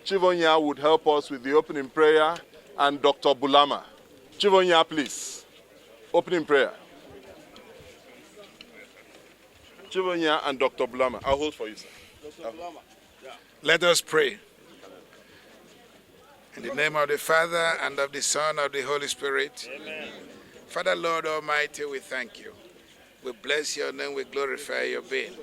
Chivonya would help us with the opening prayer, and Dr. Bulama. Chivonya, please. Opening prayer. Chivonya and Dr. Bulama. I'll hold for you, sir. Dr. Bulama. Yeah. Let us pray. In the name of the Father, and of the Son, and of the Holy Spirit. Amen. Father, Lord Almighty, we thank you. We bless your name, we glorify your being.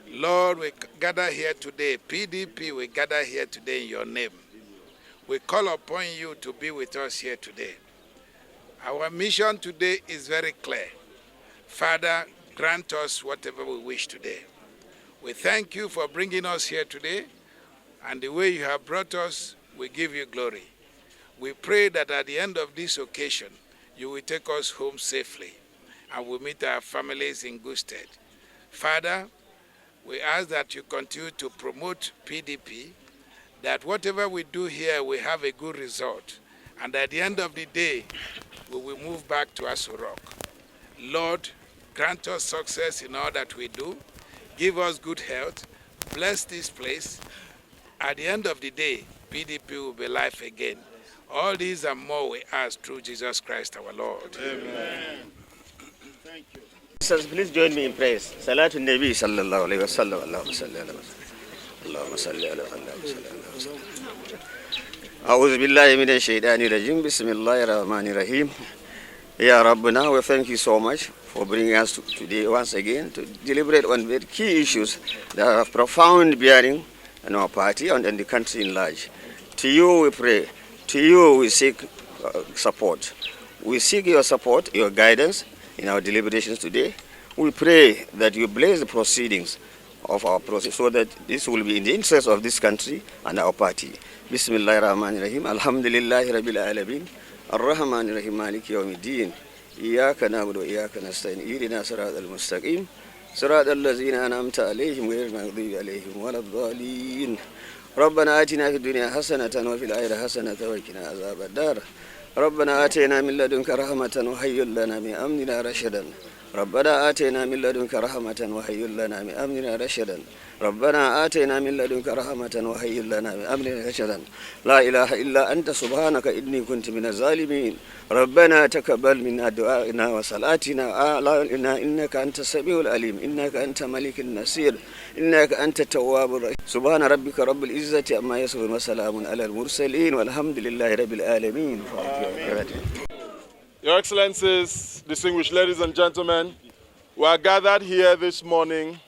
Lord, we gather here today, PDP, we gather here today in your name. We call upon you to be with us here today. Our mission today is very clear. Father, grant us whatever we wish today. We thank you for bringing us here today, and the way you have brought us, we give you glory. We pray that at the end of this occasion, you will take us home safely, and we'll meet our families in good stead. Father, we ask that you continue to promote PDP, that whatever we do here, we have a good result. And at the end of the day, we will move back to Aso Rock. Lord, grant us success in all that we do. Give us good health. Bless this place. At the end of the day, PDP will be life again. All these and more we ask through Jesus Christ our Lord. Amen. Thank you. Please join me in praise. Salatu Nabi sallallahu alayhi wa sallam. Allahumma salli ala Allahumma salli ala Allahumma A'udhu billahi minash shaitani rajim. Bismillahir rahmanir rahim. Ya Rabbana, we thank you so much for bringing us today once again to deliberate on very key issues that have profound bearing on our party and the country in large. To you we pray. To you we seek support. We seek your support, your guidance in our deliberations today. We pray that you bless the proceedings of our process so that this will be in the interest of this country and our party. Bismillahir Rahmanir Rahim. Alhamdulillahi Rabbil Alamin. Ar-Rahmanir Rahim. Maliki Yawmiddin. Iyyaka na'budu wa iyyaka nasta'in. Ihdina siratal mustaqim. Siratal ladzina an'amta 'alaihim ghayril maghdubi 'alaihim waladdallin. ربنا آتنا في الدنيا حسنة وفي الآخرة حسنة وقنا عذاب النار. ربنا آتنا من لدنك رحمة وهيئ لنا من أمرنا رشدا. ربنا آتنا من لدنك رحمة وهيئ لنا من أمرنا رشدا. ربنا آتنا من لدنك رحمة وهيئ لنا من أمرنا رشدا. لا إله إلا أنت سبحانك إني كنت من الظالمين. ربنا تقبل منا دعاءنا وصلاتنا إنك أنت السميع العليم. إنك أنت ملك النصير. إنك أنت التواب الرحيم. سبحان ربك رب العزة عما يصفون وسلام على المرسلين والحمد لله رب العالمين. Your Excellencies, distinguished ladies and gentlemen, we are gathered here this morning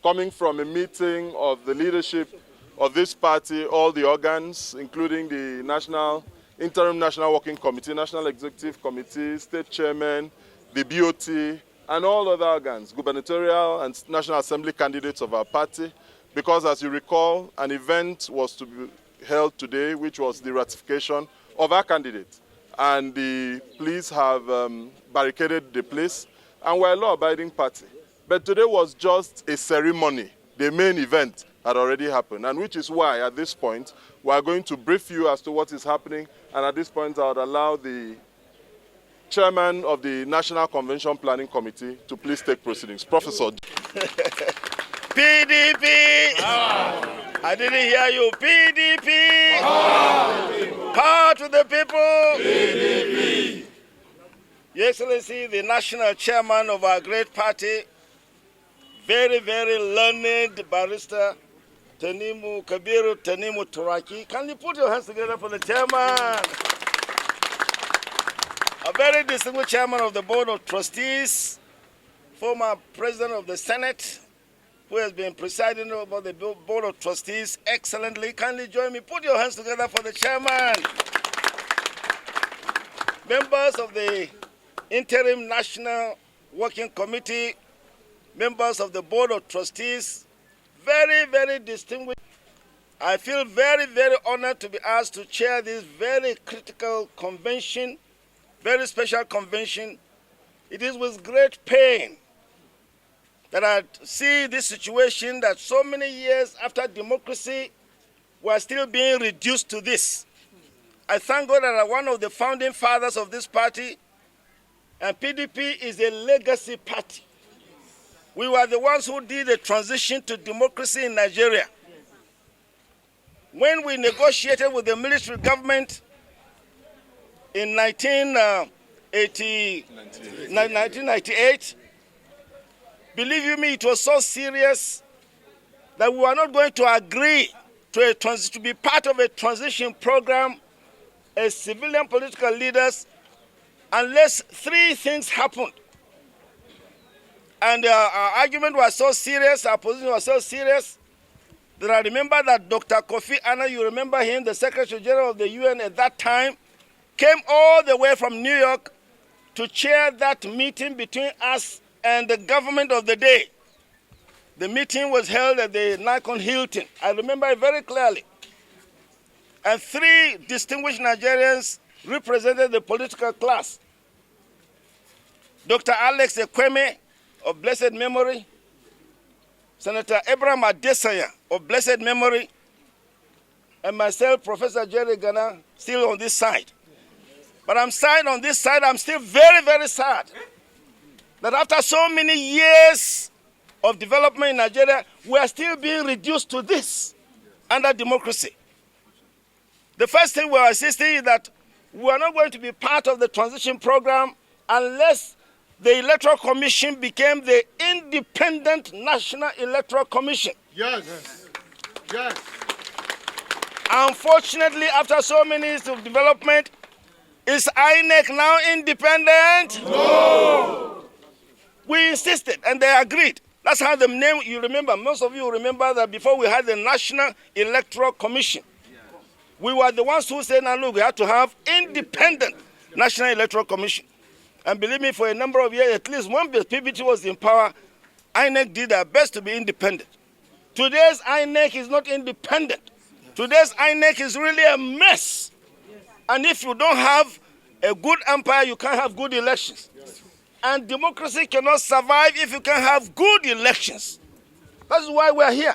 coming from a meeting of the leadership of this party, all the organs, including the Interim National Working Committee, National Executive Committee, State Chairman, the BOT, and all other organs, gubernatorial and National Assembly candidates of our party, because as you recall, an event was to be held today, which was the ratification of our candidate. And the police have barricaded the place, and we're a law-abiding party. But today was just a ceremony. The main event had already happened, and which is why, at this point, we are going to brief you as to what is happening, and at this point, I would allow the chairman of the National Convention Planning Committee to please take proceedings. Professor. PDP! I didn't hear you. PDP! Power to the people! PDP! Your Excellency, the national chairman of our great party, very, very learned barrister, Kabiru Tanimu Turaki. Can you put your hands together for the chairman? A very distinguished chairman of the Board of Trustees, former president of the Senate, who has been presiding over the Board of Trustees excellently. Kindly join me. Put your hands together for the chairman. Members of the Interim National Working Committee, members of the Board of Trustees, very, very distinguished. I feel very, very honored to be asked to chair this very critical convention, very special convention. It is with great pain that I see this situation that so many years after democracy, we are still being reduced to this. I thank God that I'm one of the founding fathers of this party, and PDP is a legacy party. We were the ones who did the transition to democracy in Nigeria. when we negotiated with the military government in 1998, believe you me, it was so serious that we were not going to agree to be part of a transition program as civilian political leaders unless three things happened. And our argument was so serious, our position was so serious, that I remember that Dr. Kofi Annan, you remember him, the Secretary General of the UN at that time, came all the way from New York to chair that meeting between us and the government of the day. The meeting was held at the Nikon Hilton. I remember it very clearly. And three distinguished Nigerians represented the political class. Dr. Alex Ekweme, of blessed memory, Senator Abraham Adesanya, of blessed memory, and myself, Professor Jerry Gana, still on this side. But I'm sad on this side, I'm still very, very sad that after so many years of development in Nigeria, we are still being reduced to this under democracy. The first thing we are insisting is that we are not going to be part of the transition program unless the Electoral Commission became the independent National Electoral Commission. Yes. Yes. Unfortunately, after so many years of development, is INEC now independent? No. We insisted, and they agreed. That's how the name, you remember, most of you remember that before we had the National Electoral Commission, we were the ones who said, now look, we had to have independent National Electoral Commission. And believe me, for a number of years, at least when the PDP was in power, INEC did their best to be independent. Today's INEC is not independent. Today's INEC is really a mess. And if you don't have a good empire, you can't have good elections. And democracy cannot survive if you can't have good elections. That's why we're here.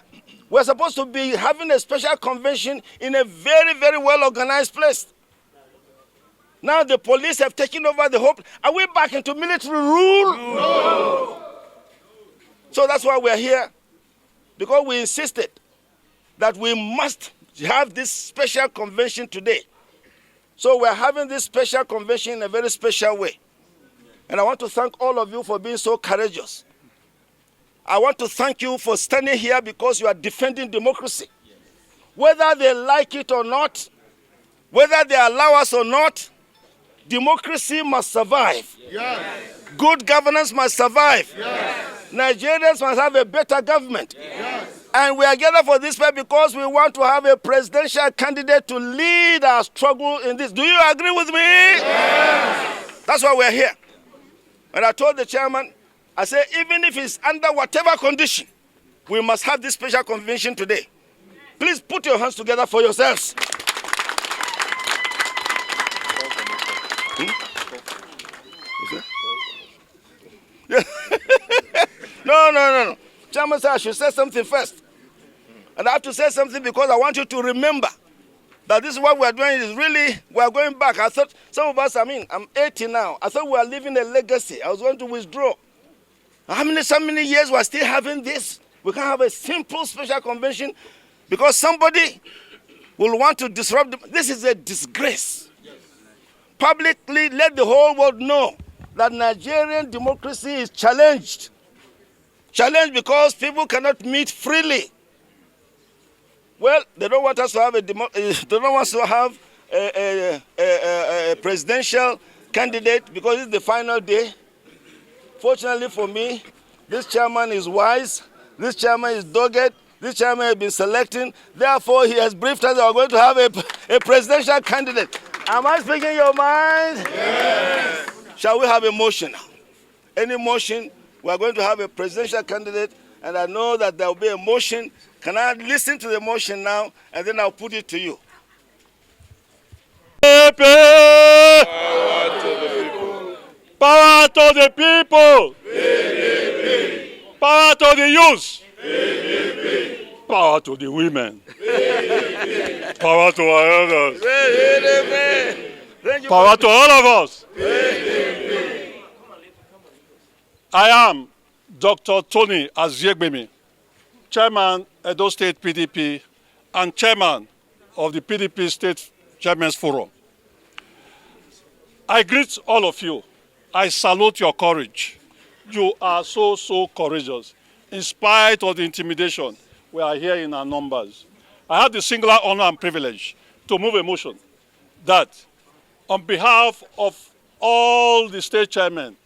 We're supposed to be having a special convention in a very, very well-organized place. Now the police have taken over the whole. Are we back into military rule? No. So that's why we're here. Because we insisted that we must have this special convention today. So we're having this special convention in a very special way. And I want to thank all of you for being so courageous. I want to thank you for standing here because you are defending democracy. Whether they like it or not, whether they allow us or not, democracy must survive. Yes. Good governance must survive. Yes. Nigerians must have a better government. Yes. And we are gathered for this purpose because we want to have a presidential candidate to lead our struggle in this. Do you agree with me? Yes. That's why we're here. And I told the chairman, I said, even if it's under whatever condition, we must have this special convention today. Please put your hands together for yourselves. No. Chairman said I should say something first. And I have to say something because I want you to remember that this is what we are doing is really, we are going back. I thought, some of us, I'm 80 now. I thought we are leaving a legacy. I was going to withdraw. So many years we are still having this? We can't have a simple special convention because somebody will want to disrupt. This is a disgrace. Yes. Publicly, let the whole world know that Nigerian democracy is challenged. Challenged because people cannot meet freely. Well, they don't want us to have a presidential candidate because it's the final day. Fortunately for me, this chairman is wise, this chairman is dogged, this chairman has been selecting. Therefore, he has briefed us that we're going to have a presidential candidate. Am I speaking your mind? Yes. Shall we have a motion now? Any motion? We are going to have a presidential candidate, and I know that there will be a motion. Can I listen to the motion now, and then I'll put it to you? Power to the people. Power to the people. PDP. Power to the youth. PDP. Power to the women. PDP. Power to our elders. Thank you. Power to all of us. PDP. I am Dr. Tony Aziegbemi, Chairman, Edo State PDP, and Chairman, of the PDP State Chairman's Forum. I greet all of you. I salute your courage. You are so courageous. In spite of the intimidation, we are here in our numbers. I have the singular honor and privilege to move a motion that on behalf of all the state chairmen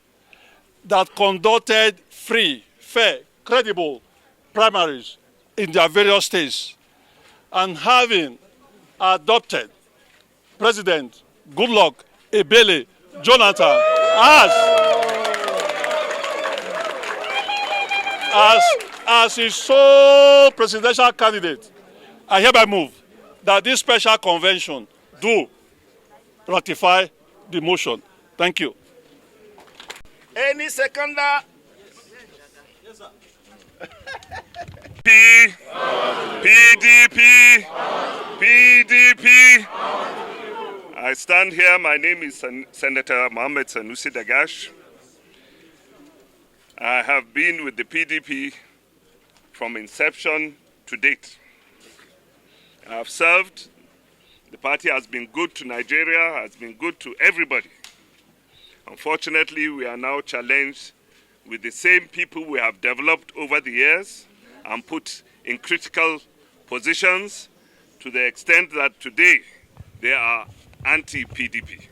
that conducted free, fair, credible primaries in their various states and having adopted President Goodluck Ebele Jonathan as his sole presidential candidate, I hereby move that this special convention do ratify the motion. Thank you. Any seconder? Yes, sir. PDP, PDP. I stand here. My name is Senator Mohammed Sanusi Dagash. I have been with the PDP from inception to date. I have served. The party has been good to Nigeria, has been good to everybody. Unfortunately, we are now challenged with the same people we have developed over the years and put in critical positions to the extent that today they are anti-PDP.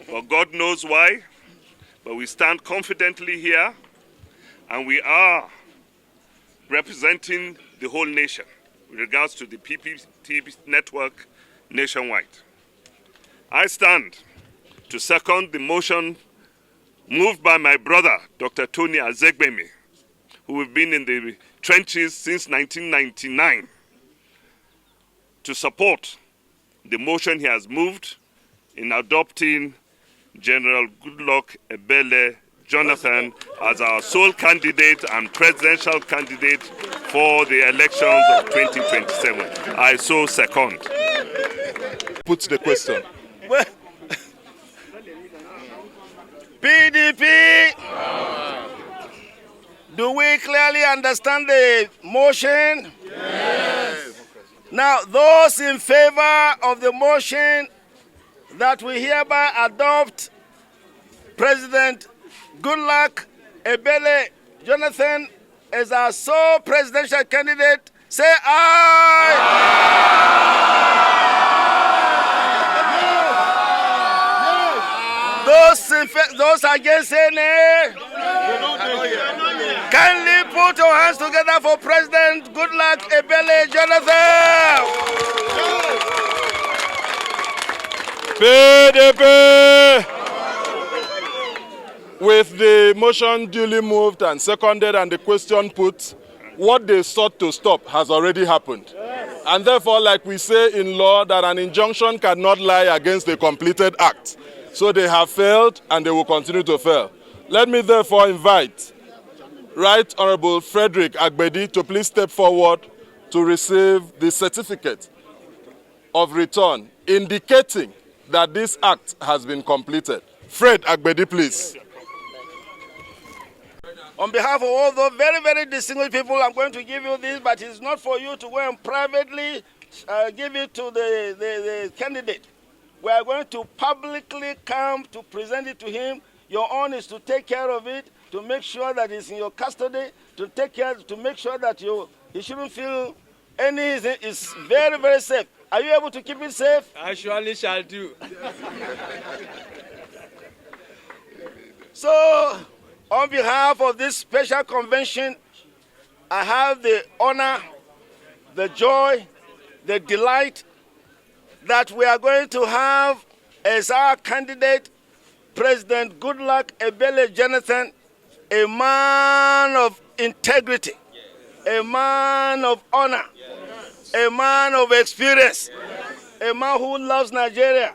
But God knows why. But we stand confidently here, and we are representing the whole nation with regards to the PPT network nationwide. I stand to second the motion moved by my brother, Dr. Tony Azegbemi, who have been in the trenches since 1999, to support the motion he has moved in adopting General Goodluck Ebele Jonathan as our sole candidate and presidential candidate for the elections of 2027. I so second. Put the question. PDP, do we clearly understand the motion? Yes. Now, those in favor of the motion that we hereby adopt President Goodluck Ebele Jonathan as our sole presidential candidate, say aye. Those against, say nay. Kindly put your hands together for President Goodluck Ebele Jonathan. PDP! With the motion duly moved and seconded and the question put, what they sought to stop has already happened. And therefore, like we say in law, that an injunction cannot lie against a completed act. So they have failed and they will continue to fail. Let me therefore invite Right Honorable Frederick Agbedi to please step forward to receive the certificate of return indicating that this act has been completed. Fred Agbedi, please. On behalf of all those very distinguished people, I'm going to give you this, but it's not for you to go and privately give it to the candidate. We are going to publicly come to present it to him. Your own is to take care of it, to make sure that it's in your custody, to make sure that he shouldn't feel anything. It's very safe. Are you able to keep it safe? I surely shall do. So, on behalf of this special convention, I have the honor, the joy, the delight that we are going to have as our candidate, President Goodluck Ebele Jonathan, a man of integrity, a man of honor, a man of experience, a man who loves Nigeria,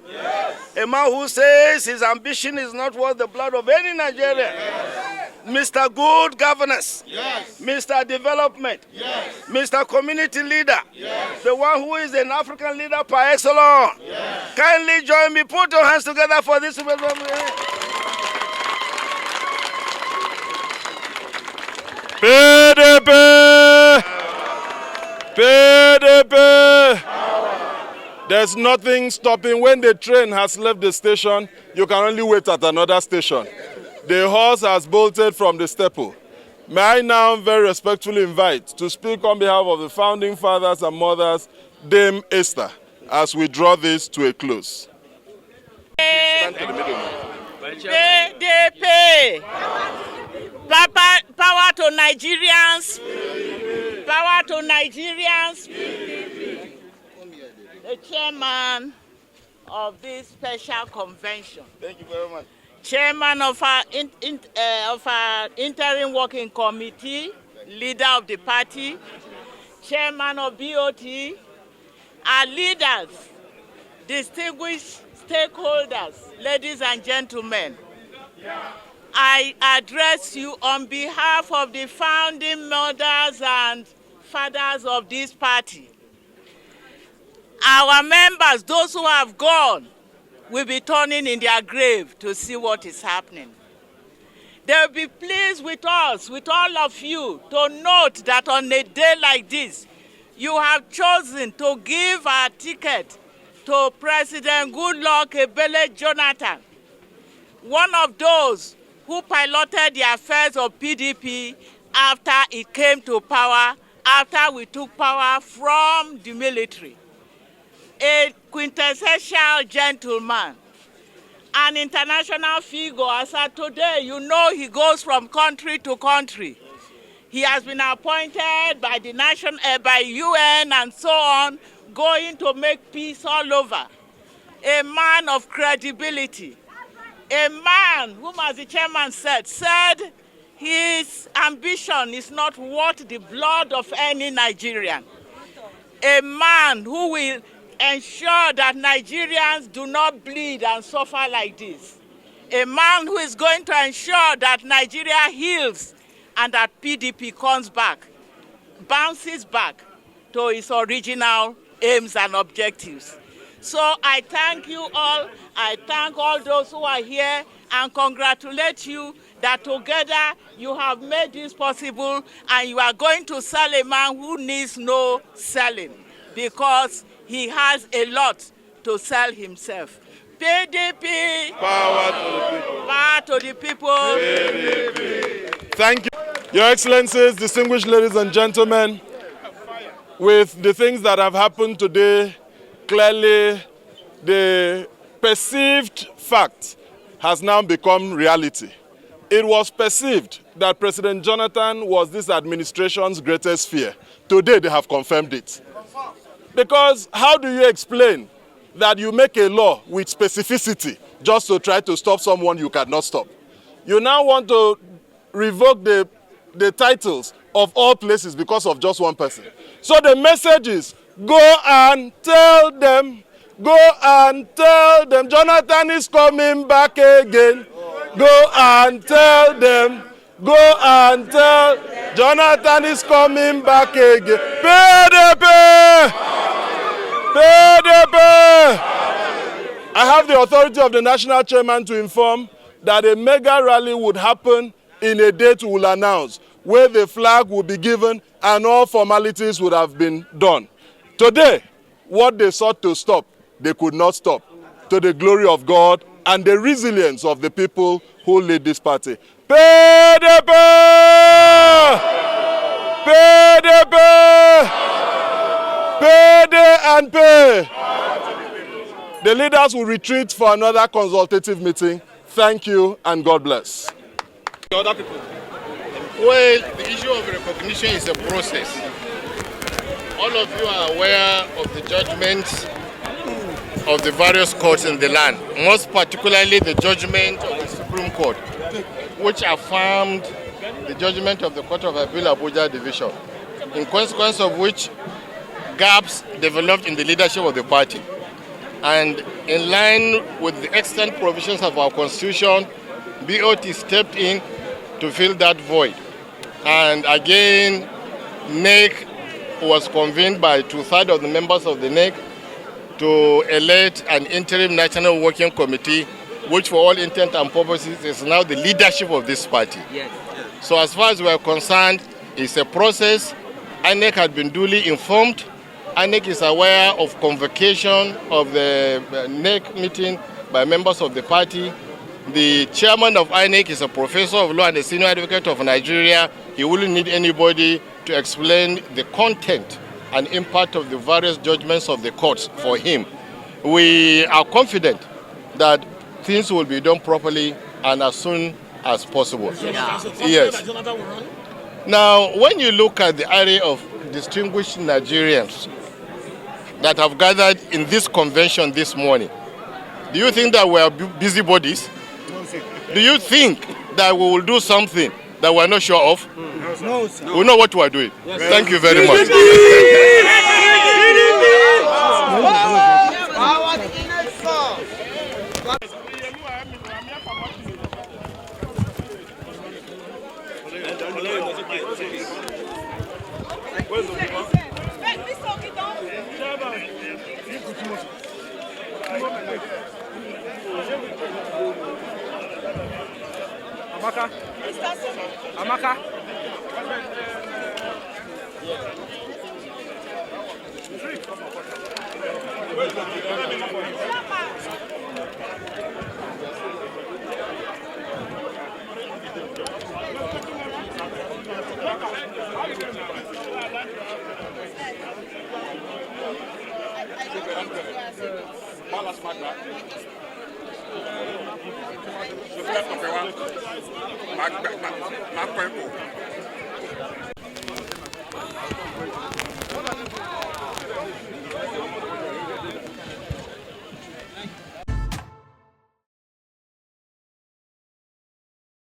a man who says his ambition is not worth the blood of any Nigerian. Mr. Good Governance, Mr. Development, Mr. Community Leader, the one who is an African leader par excellence. Kindly join me, put your hands together for this. PDP! PDP! There's nothing stopping. When the train has left the station, you can only wait at another station. The horse has bolted from the staple. May I now very respectfully invite to speak on behalf of the founding fathers and mothers, Dame Esther, as we draw this to a close. PDP. Power to Nigerians. Power to Nigerians. The chairman of this special convention. Thank you very much. Chairman of our interim working committee, leader of the party, chairman of BOT, our leaders, distinguished stakeholders, ladies and gentlemen. I address you on behalf of the founding mothers and fathers of this party. Our members, those who have gone, will be turning in their grave to see what is happening. They will be pleased with us, with all of you, to note that on a day like this, you have chosen to give our ticket to President Goodluck Ebele Jonathan, one of those who piloted the affairs of PDP after it came to power, after we took power from the military. A quintessential gentleman, an international figure. As of today, you know he goes from country to country. He has been appointed by the by UN and so on, going to make peace all over. A man of credibility. A man whom, as the chairman said his ambition is not worth the blood of any Nigerian. A man who will ensure that Nigerians do not bleed and suffer like this. A man who is going to ensure that Nigeria heals and that PDP comes back, bounces back to its original aims and objectives. So I thank you all. I thank all those who are here and congratulate you that together you have made this possible, and you are going to sell a man who needs no selling, because he has a lot to sell himself. PDP. Power to the people. Power to the people. PDP. Thank you. Your Excellencies, distinguished ladies and gentlemen, with the things that have happened today, clearly the perceived fact has now become reality. It was perceived that President Jonathan was this administration's greatest fear. Today they have confirmed it. Because how do you explain that you make a law with specificity just to try to stop someone you cannot stop? You now want to revoke the titles of all places because of just one person. So the message is, go and tell them, Jonathan is coming back again. Go and tell them, Jonathan is coming back again. PDP! PDP! I have the authority of the national chairman to inform that a mega rally would happen in a date we will announce, where the flag will be given and all formalities would have been done. Today, what they sought to stop, they could not stop, to the glory of God and the resilience of the people who lead this party. PDP! PDP! PD and pay! The leaders will retreat for another consultative meeting. Thank you and God bless. Other people. Well, the issue of recognition is a process. All of you are aware of the judgments of the various courts in the land, most particularly the judgment of the Supreme Court, which affirmed the judgment of the Court of Appeal Abuja Division, in consequence of which gaps developed in the leadership of the party. And in line with the extant provisions of our constitution, BOT stepped in to fill that void. And again, NEC was convened by 2/3 of the members of the NEC to elect an interim national working committee, which for all intent and purposes is now the leadership of this party. Yes. So as far as we are concerned, it's a process. INEC had been duly informed, INEC is aware of convocation of the NEC meeting by members of the party. The chairman of INEC is a professor of law and a senior advocate of Nigeria. He wouldn't need anybody to explain the content and impact of the various judgments of the courts for him. We are confident that things will be done properly and as soon as possible. Yeah. Yes. Now, when you look at the array of distinguished Nigerians that have gathered in this convention this morning, do you think that we are busybodies? Do you think that we will do something that we are not sure of? No, sir. We know what we are doing. Yes. Thank you very much. Amaka.